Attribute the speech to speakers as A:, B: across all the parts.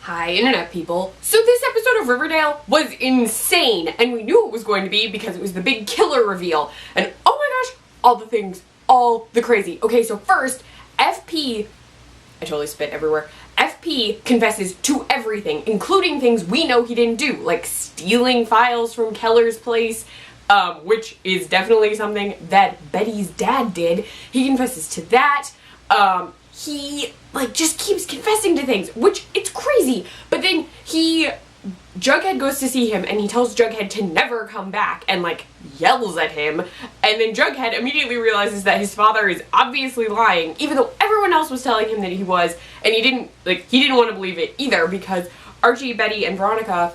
A: Hi internet people. So this episode of Riverdale was insane, and we knew it was going to be because it was the big killer reveal. And oh my gosh, all the things, all the crazy. Okay, so first, FP, I totally spit everywhere. FP confesses to everything, including things we know he didn't do, like stealing files from Keller's place, which is definitely something that Betty's dad did. He confesses to that. He, just keeps confessing to things, which it's crazy. But then Jughead goes to see him, and he tells Jughead to never come back, and, yells at him. And then Jughead immediately realizes that his father is obviously lying, even though everyone else was telling him that he was, and he didn't want to believe it either, because Archie, Betty, and Veronica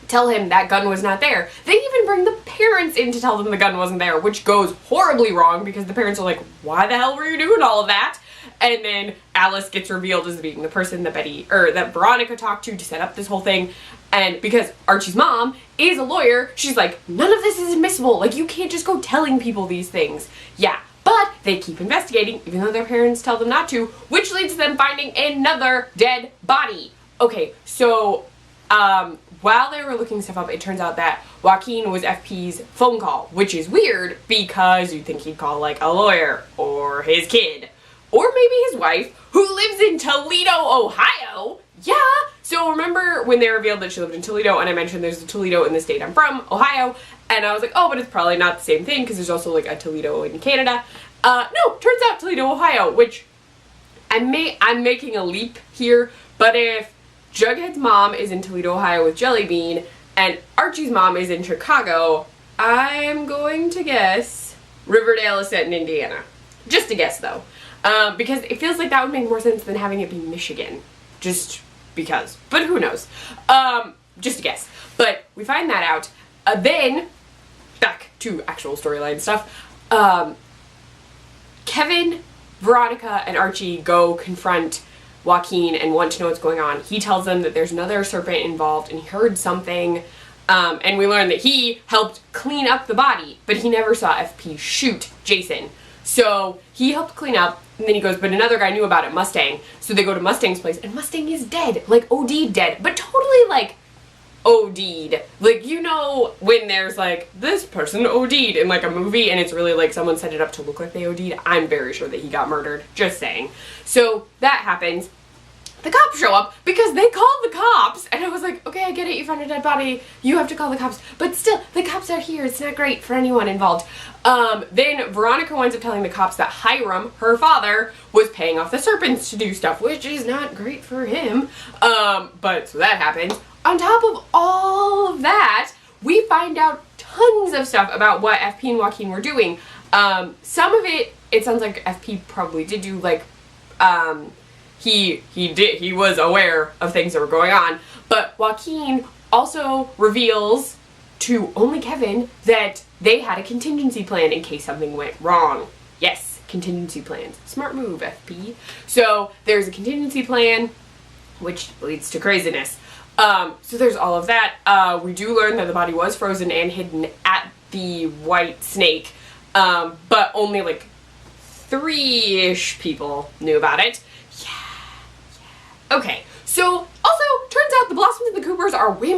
A: tell him that gun was not there. They even bring the parents in to tell them the gun wasn't there, which goes horribly wrong, because the parents are like, why the hell were you doing all of that? And then Alice gets revealed as being the person that that Veronica talked to set up this whole thing. And because Archie's mom is a lawyer, she's like, none of this is admissible. You can't just go telling people these things. Yeah, but they keep investigating, even though their parents tell them not to, which leads to them finding another dead body. Okay, so, while they were looking stuff up, it turns out that Joaquin was FP's phone call, which is weird because you'd think he'd call, a lawyer or his kid. Or maybe his wife, who lives in Toledo, Ohio. Yeah! So remember when they revealed that she lived in Toledo, and I mentioned there's a Toledo in the state I'm from, Ohio, and I was like, oh, but it's probably not the same thing, because there's also, a Toledo in Canada. No, turns out Toledo, Ohio, which I'm making a leap here, but if Jughead's mom is in Toledo, Ohio with Jellybean, and Archie's mom is in Chicago, I'm going to guess Riverdale is set in Indiana. Just a guess, though. Because it feels like that would make more sense than having it be Michigan. Just because. But who knows? Just a guess. But we find that out. Then, back to actual storyline stuff. Kevin, Veronica, and Archie go confront Joaquin and want to know what's going on. He tells them that there's another serpent involved and he heard something. And we learn that he helped clean up the body, but he never saw FP shoot Jason. So he helped clean up, and then he goes, but another guy knew about it, Mustang. So they go to Mustang's place, and Mustang is dead. OD'd dead. But totally, OD'd. When there's, this person OD'd in, a movie, and it's really, someone set it up to look like they OD'd. I'm very sure that he got murdered. Just saying. So that happens. The cops show up because they called the cops, and I was like, okay, I get it, you found a dead body, you have to call the cops, but still, the cops are here, it's not great for anyone involved. Then Veronica winds up telling the cops that Highr'd, her father, was paying off the serpents to do stuff, which is not great for him, but so that happens. On top of all of that, we find out tons of stuff about what FP and Joaquin were doing. Some of it sounds like FP probably did do, he was aware of things that were going on, but Joaquin also reveals to only Kevin that they had a contingency plan in case something went wrong. Yes, contingency plans. Smart move, FP. So there's a contingency plan, which leads to craziness. So there's all of that. We do learn that the body was frozen and hidden at the White Snake, but only 3-ish people knew about it. Okay, so also turns out the Blossoms and the Coopers are way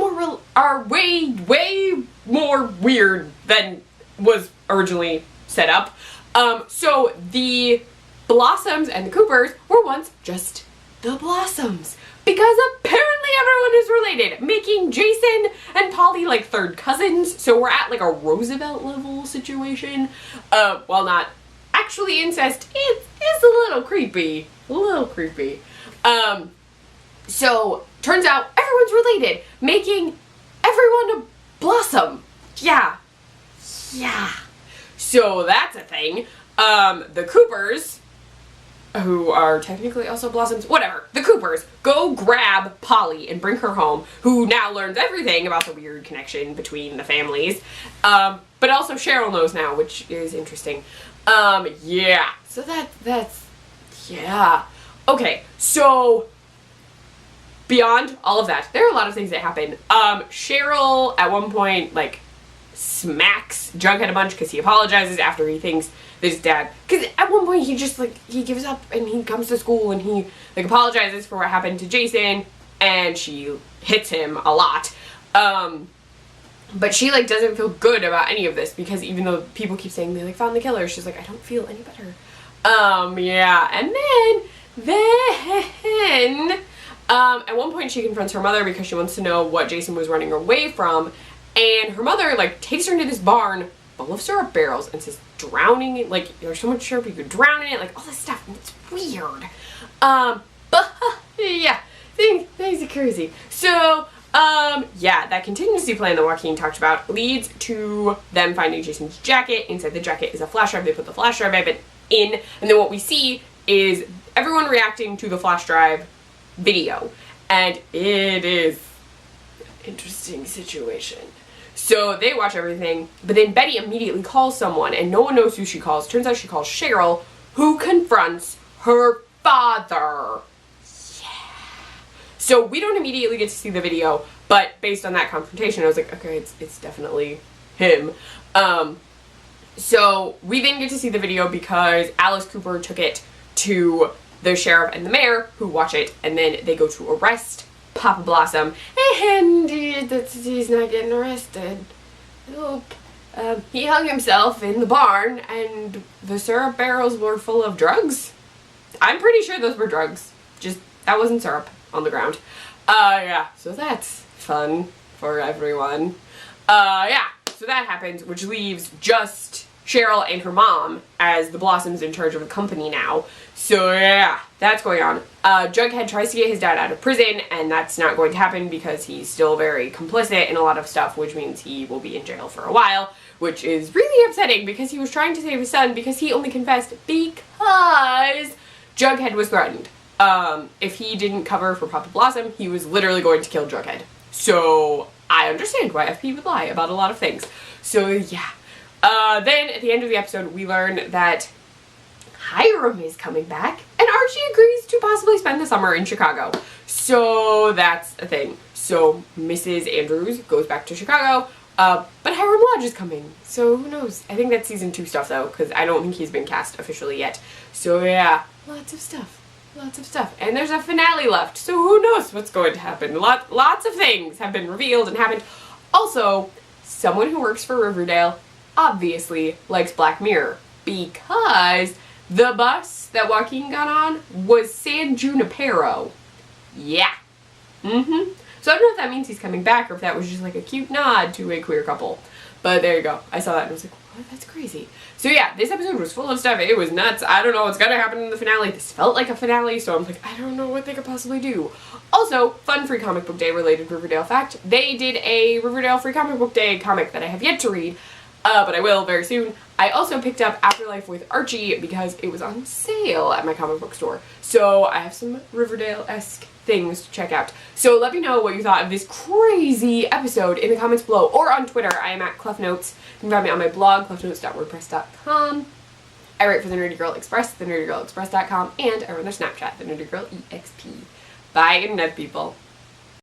A: more weird than was originally set up. So the Blossoms and the Coopers were once just the Blossoms, because apparently everyone is related, making Jason and Polly third cousins. So we're at a Roosevelt level situation. While not actually incest, it's a little creepy. So, turns out everyone's related, making everyone a Blossom. Yeah. So that's a thing. The Coopers, who are technically also Blossoms, whatever, the Coopers go grab Polly and bring her home, who now learns everything about the weird connection between the families. But also Cheryl knows now, which is interesting. Yeah. So that's, yeah. Okay, so beyond all of that, there are a lot of things that happen. Cheryl, at one point, smacks Jughead a bunch because he apologizes after he thinks that his dad... Because at one point, he just, he gives up and he comes to school and he, apologizes for what happened to Jason. and she hits him a lot. But she, like, doesn't feel good about any of this, because even though people keep saying they, like, found the killer, she's like, I don't feel any better. Yeah, and then, at one point she confronts her mother because she wants to know what Jason was running away from, and her mother, like, takes her into this barn full of syrup barrels and says drowning it, like, there's so much syrup you could drown in it, like, all this stuff, and it's weird. But, yeah, things are crazy. So, yeah, that contingency plan that Joaquin talked about leads to them finding Jason's jacket. Inside the jacket is a flash drive. They put the flash drive in, and then what we see is everyone reacting to the flash drive video, and it is an interesting situation. So they watch everything, but then Betty immediately calls someone, and no one knows who she calls. Turns out she calls Cheryl, who confronts her father. So we don't immediately get to see the video, but based on that confrontation, I was like, okay, it's definitely him. So we then get to see the video because Alice Cooper took it to the sheriff and the mayor, who watch it, and then they go to arrest Papa Blossom, and he's not getting arrested. Nope. He hung himself in the barn, and the syrup barrels were full of drugs. I'm pretty sure those were drugs. Just, that wasn't syrup on the ground. Yeah, so that's fun for everyone. Yeah, so that happens, which leaves just Cheryl and her mom as the Blossoms in charge of the company now. So yeah, that's going on. Jughead tries to get his dad out of prison, and that's not going to happen because he's still very complicit in a lot of stuff, which means he will be in jail for a while, which is really upsetting because he was trying to save his son because he only confessed because Jughead was threatened. If he didn't cover for Papa Blossom, he was literally going to kill Jughead. So I understand why FP would lie about a lot of things. So yeah. Then at the end of the episode, we learn that Highr'd is coming back, and Archie agrees to possibly spend the summer in Chicago. So that's a thing. So Mrs. Andrews goes back to Chicago, but Highr'd Lodge is coming. So who knows? I think that's season 2 stuff though, because I don't think he's been cast officially yet. So yeah, lots of stuff. Lots of stuff. And there's a finale left, so who knows what's going to happen. Lots of things have been revealed and happened. Also, someone who works for Riverdale obviously likes Black Mirror, because the bus that Joaquin got on was San Junipero. Yeah. So I don't know if that means he's coming back or if that was just like a cute nod to a queer couple. But there you go. I saw that and I was like, what? That's crazy. So yeah, this episode was full of stuff. It was nuts. I don't know what's gonna happen in the finale. This felt like a finale, so I'm like, I don't know what they could possibly do. Also, fun Free Comic Book Day related Riverdale fact. They did a Riverdale Free Comic Book Day comic that I have yet to read, but I will very soon. I also picked up Afterlife with Archie because it was on sale at my comic book store. So I have some Riverdale-esque things to check out. So let me know what you thought of this crazy episode in the comments below or on Twitter. I am at ClefNotes. You can find me on my blog, clefnotes.wordpress.com. I write for the Nerdy Girl Express, thenerdygirlexpress.com, and I run their Snapchat, the Nerdy Girl EXP. Bye, Internet people.